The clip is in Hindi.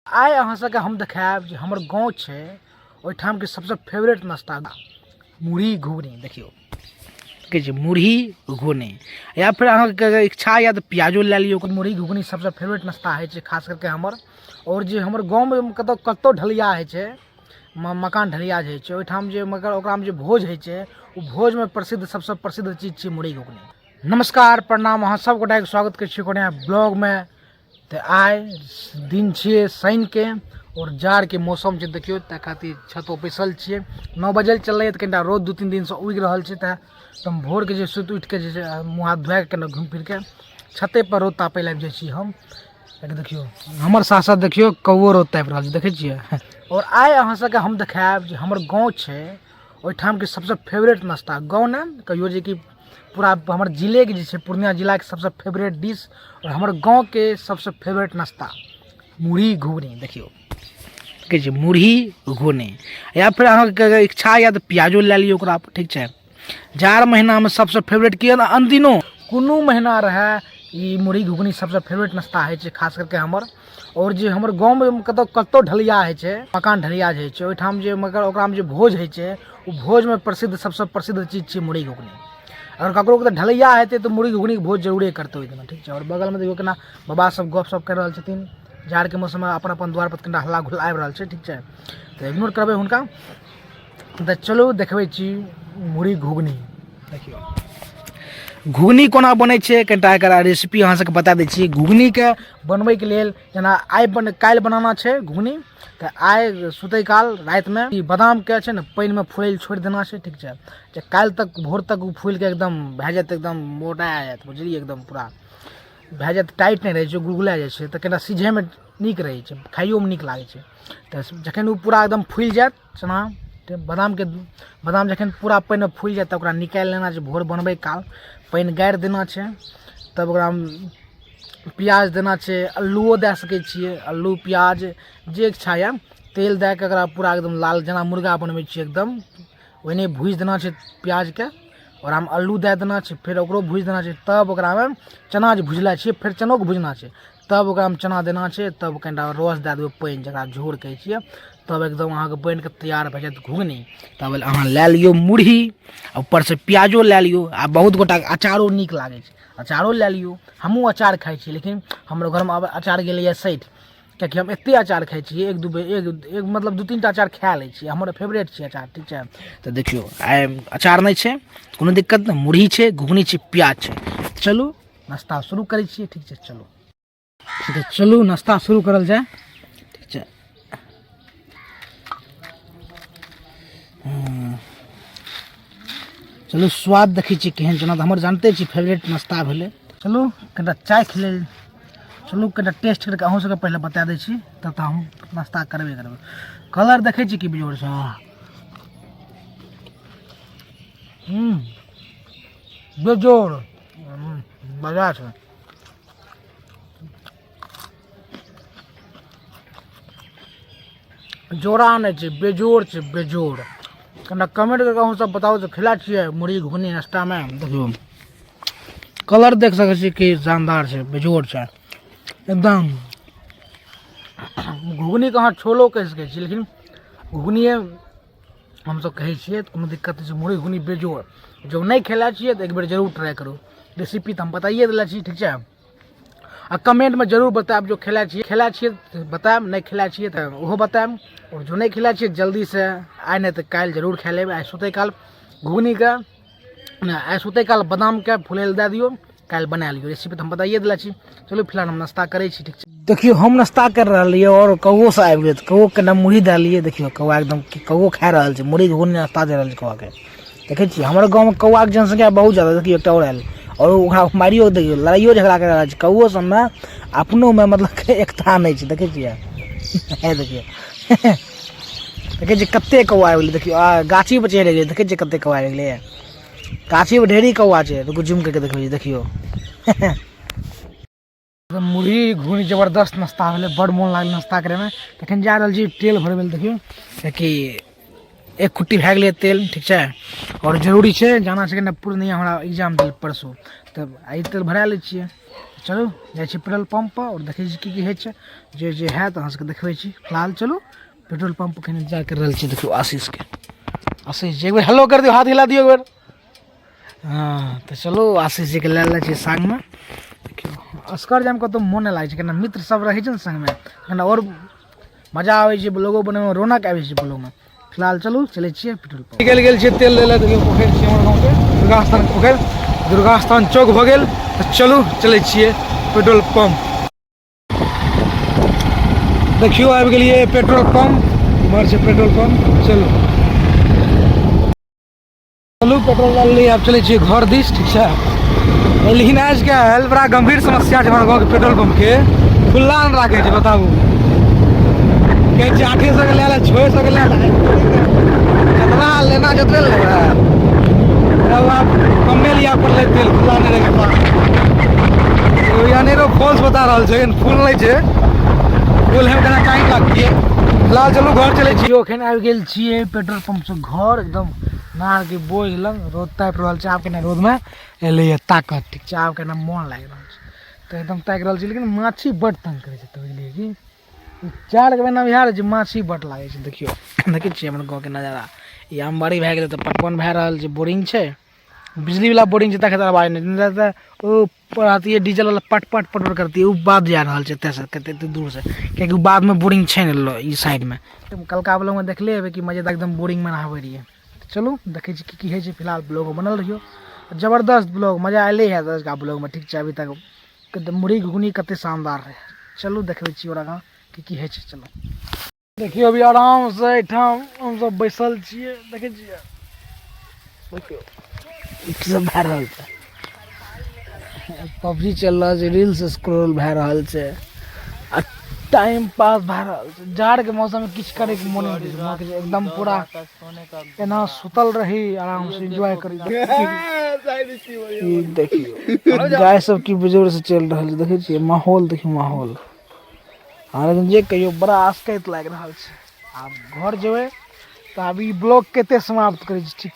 आइ अहाँ सबके हम देखायब जे हमर गाँव छै ओहिठाम के सबसे फेवरेट नाश्ता मुरही घुगनी। देखियो कहै छै मुरही घुगनी, या फिर अहाँके इच्छा या तो प्याजो ले लियो। मुरही घुगनी सबसे फेवरेट नाश्ता है छै, खास करके हमर। और जे हमर गाँव में कतौ ढलिया है छै, मकान ढलिया है छै, ओहिठाम जे मगर ओकरा में जे भोज है छै, ओ भोज में प्रसिद्ध सबसे प्रसिद्ध चीज छै मुरही घुगनी। नमस्कार प्रणाम, अहाँ सब गोटा के स्वागत करै छी कोनो ब्लॉग में। तो आइ दिन छे शनि के और जाड़ के मौसम छै, देखियो त खातिर छत पर बैसल छिए। 9 बजे चल तो कनिटा रोद 2-3 दिन से उगि रहल छै, हम भोर के जे सुति उठ के मुँह हाथ धोए के घूम फिर के छते पर रोद तापे लग जाए छी हम। देखियो हमर साथ साथ देखियो कौओ रोद तापि रहल छै, देखे छिए। और आइ अहाँ सबके हम देखायब जे हमर गाँव छै ओहिठाम के सबसे फेवरेट नाश्ता। गाँव ने कहियो जे कि पूरा हमारे जिले के जैसे पूर्णिया जिला के सबसे फेवरेट डिश और हमारे गांव के सबसे फेवरेट नाश्ता मुरही घुगनी। देखियो कहै छै मुरही घुगनी, या फिर अहाँके इच्छा या तो प्याजो ले लियो ओकरा, ठीक छै। जाड़ महीना में सबसे फेवरेट की अनदिनो कोनो महीना रहे ई मुरही घुगनी सबसे फेवरेट नाश्ता है छै, खास करके हमर। और जे हमर गाँव में कतौ ढलिया है छै, मकान ढलिया है छै, ओहिठाम जे मगर ओकरा में जे भोज है छै, ओ भोज में प्रसिद्ध सबसे प्रसिद्ध चीज छै मुरही घुगनी। अगर ककरो के ढलैया हेतै तो मुरही घुगनी के भोज जरूरे करते ओहि दिन, ठीक छै। और बगल में देखियो केना बाबा सब गप सप कर रहल छथिन, जाड़ के मौसम में अपन अपन द्वार पर कनिटा हल्ला गुल्ला आबि रहल छै, ठीक छै। तो इग्नोर करबै हुनका। तो चलू देखबै छी मुरही घुगनी। देखियो घुगनी कोना बनै छै कनिटा एकर रेसिपी अहाँ सबके बता दै छी। घुगनी के बनबै के लेल जेना काल्हि बनाना छै घुगनी, तो आइ सुतै काल रात में ई बादाम के छै ने पानि में फूलै छोड़ि देना छै, ठीक छै। जे काल्हि तक भोर तक ओ फूल के एकदम भए जात, एकदम मोटा जात, बुझलिए, एकदम पूरा भए जात, टाइट नहीं रहे छै, गुलगुला जाइ छै, तो कनिटा सीझे में नीक रहे छै, खाइयो में नीक लागे छै। तो जखन ओ पूरा एकदम फूल जात चना बादाम जखन पूरा पानि में फूल जात, ओकरा निकालि लेना छै। भोर बनबै काल पानि गाड़ि देना छै, तब ओकरा प्याज देना छै, अल्लुओ दे सकै छियै, अल्लू प्याज जे इच्छा या। तेल दे के एकरा पूरा एकदम लाल जेना मुर्गा बनबै छियै एकदम ओहने भूजि देना छै प्याज के, और हम अल्लू दे देना छै, फिर ओकरो भूजि देना छै। तब ओकरा में चना जे भुजला छियै फिर चनो के भुजना छै, तब ओकरा में चना देना छै, तब कनिटा रस दे देबै पानि जकरा झोर कहै छियै, तब एकदम अहाँके बनि के तैयार भए जायत घुगनी। तब अहाँ लए लियो मुरही, ऊपर से प्याजो लए लियो, आ बहुत गोटा के अचारो नीक लागे छै, अचारो लए लियो। हमहूँ अचार खाइ छी, लेकिन हमरो घर में अब अचार गेलैए सठि, कियाकि हम एते अचार खाइ छी, एक मतलब 2-3 टा अचार खा लै छी, हमर फेवरेट छै अचार, ठीक छै। तो देखियो आइ अचार नहीं छै, कोनो दिक्कत नहीं, मुरही छै, घुगनी छै, प्याज छै। चलू नाश्ता शुरू करै छियै, ठीक छै। चलू ठीक है, चलू नाश्ता शुरू करल जाए, ठीक छै। चलू स्वाद देखै छी केहन, जेना हमर जानते छी फेवरेट नाश्ता भेलै। चलू कनिटा चाय खिलै, चलू कनिटा टेस्ट करके अहूँ सबके पहले बता दै छी, तब तो हम नाश्ता करबे करबै। कलर देखै छी कि बेजोड़ छै, बेजोड़ मजा छै। जोड़ा नहीं छै, बेजोड़ छै, बेजोड़। कनिटा कमेंट करके अहूँ सब बताओ तो खिला छियै मुरही घुगनी नाश्ता में। देखियो कलर देख सकै छी कि शानदार छै, बेजोड़ छै एकदम। घुगनी के अहाँ छोलो कह सकै छी, लेकिन घुगनिए हम सब कहै छियै, कोनो दिक्कत नहीं छै। मुरही घुगनी बेजोड़, जो नहीं खेला छियै तो एक बेर जरूर ट्राई करू। रेसिपी तो हम बताइए दिला छी, ठीक है। आ कमेंट में जरूर बताएब जो खेला छियै बताएब, नहीं खेला छियै तो ओहो बताएब। और जो नहीं खेला छियै जल्दी से आइ नहीं तो काल्हि जरूर खा लेबै। आइ सुतै काल घुगनी के, आइ सुतै काल बादाम के फूलै दे दियो, काल्हि बना लियो। रेसिपी तो हम बताइए दिला छी। चलो फिलहाल हम नाश्ता करै छी, ठीक छै। देखियो हम नाश्ता कर रहिए और कौओ से आबि गेल, कौओ के मुरही दे लिये। देखियो कौआ एकदम कौओ खा रहल छै मुरही घुगनी नाश्ता दे रहल छै कौआ के, देखे छियै। हमारे गाँव में कौआ के जनसंख्या बहुत ज्यादा, देखियो एकटा और आयल और ओकरा मारियो, देखियो लड़ाइयो झगड़ा कर रहल छै। कौओ सब में अपनो में मतलब एकता नहीं छै, देखे छियै। देखियो देखे छियै कते कौआ आबि गेलै, देखियो गाछी पर चढ़ि गेलै, देखे छियै कते कौआ आबि गेलै, गाछी पर ढेरी कौआ छै। रुकू जूम करके देखियो मुरही घुगनी जबरदस्त नाश्ता भेलै, बड़ मोन लागल नाश्ता करे में। तखन जा रहल छी तेल भरबै लए, देखियो कियाकि एक खुट्टी भए गेलै तेल, ठीक छै। और जरूरी छै जाना छै, पूर्णिया हमरा एग्जाम दिल परसू, तब आई तेल भरा लै छियै। चलू जाइ छी पेट्रोल पंप पर और देखै छी की होइ छै जे है तऽ अहाँ सबके देखबै छी। फिलहाल चलू पेट्रोल पंप कने जा कर रहल छी। देखियो आशीष के, आशीष जी एक बार हेलो कर दियो, हाथ हिला दियो एक बार। हाँ तो चलो आशीष जी के ले छी संग में। देखियो असकर जाम को तो मोन लागे छै, केना मित्र सब रहे छै संग में, केना और मजा आवे छै ब्लॉगो बनावे में, रौनक आवे छै ब्लॉग में। फिलहाल चलू चले छिए पेट्रोल पंप। निकल गेल छिए तेल ले ले। देखियो पोखर छै हमर गांव के दुर्गा स्थान पोखर, दुर्गा स्थान चौक भ गेल। तो चलू चले छिए पेट्रोल पंप। देखियो आबि गेलिए पेट्रोल पंप, इमहर छै पेट्रोल पंप। चलू चलू पेट्रोल डाल लिए, अब चले छिए घर दिस, ठीक छै। लेकिन आजकल बड़ा गंभीर समस्या छै हमारे गाँव के पेट्रोल पंप के, खुला न राखे छै। बताबू कहे छै 800 के ले ले, 600 के ले ले, जितना लेना जतबे लेबे। अब आप कमे लिया पर ले तेल, खुला नहीं रखे पास। तो यानी रो फॉल्स बता रहल छै, फुल नहीं छै, फुल है केना टाइम लागतिए। फिलहाल चलू घर चले छिए। अखन आबि गेल छिए पेट्रोल पंप से घर, एकदम नार के बोझ लंग रोद तापि रहल छै। आब केना रोद में एले ताकत, ठीक छै। आब केना मन लागि रहल छै तो एकदम ताकि रहल छै। लेकिन माछी बड तंग करे छै, तो बुझलिए कि 4 के महीना बिहार छै, माछी बड लागे छै। देखियो देखै छियै हमर गाँव के नजारा। ई आमबाड़ी भए गेलै तऽ पटवन भए रहल छै, बोरिंग छै, बिजली वाला बोरिंग छै, तक आवाज नहीं तऽ ओ आती डीजल वाला पट पट पट करती है, बाद जा रहल छै एतऽ कते दूर से, कियाकि बाद में बोरिंग छै ने ई साइड में। कलका ब्लॉग में देखले हेबै कि मजेदार एकदम बोरिंग में नहाबै रहिए। चलू देखै छी की होइ छै। फिलहाल ब्लॉग बनल रहियो, जबरदस्त ब्लॉग, मजा एले है 10 का ब्लॉग में, ठीक छै। अभी तक मुरही घुगनी कते शानदार रहे। चलू देखबै छी और आगाँ की होइ छै। चलो देखियो अभी आराम से एठाम हम सब बैसल छिए, देखै छिए देखियो की सब भए रहल छै। पबजी चल रहल छै, रील्स स्क्रॉल भए रहल छै, आ टाइम पास भए रहल छै। जाड़ के मौसम में किछ करे के मन नहीं छै, एकदम पूरा एना सुतल रही आराम से एंजॉय करी। देखियो गाय सब की बुजुर्ग से चल रहल छै, देखै छियै माहौल, देखियो माहौल। हाँ लेकिन जे कहियो बड़ा आसकैत लागि रहल छै। आब घर जेबै तऽ अभी ब्लॉग केते समाप्त करै छी, ठीक।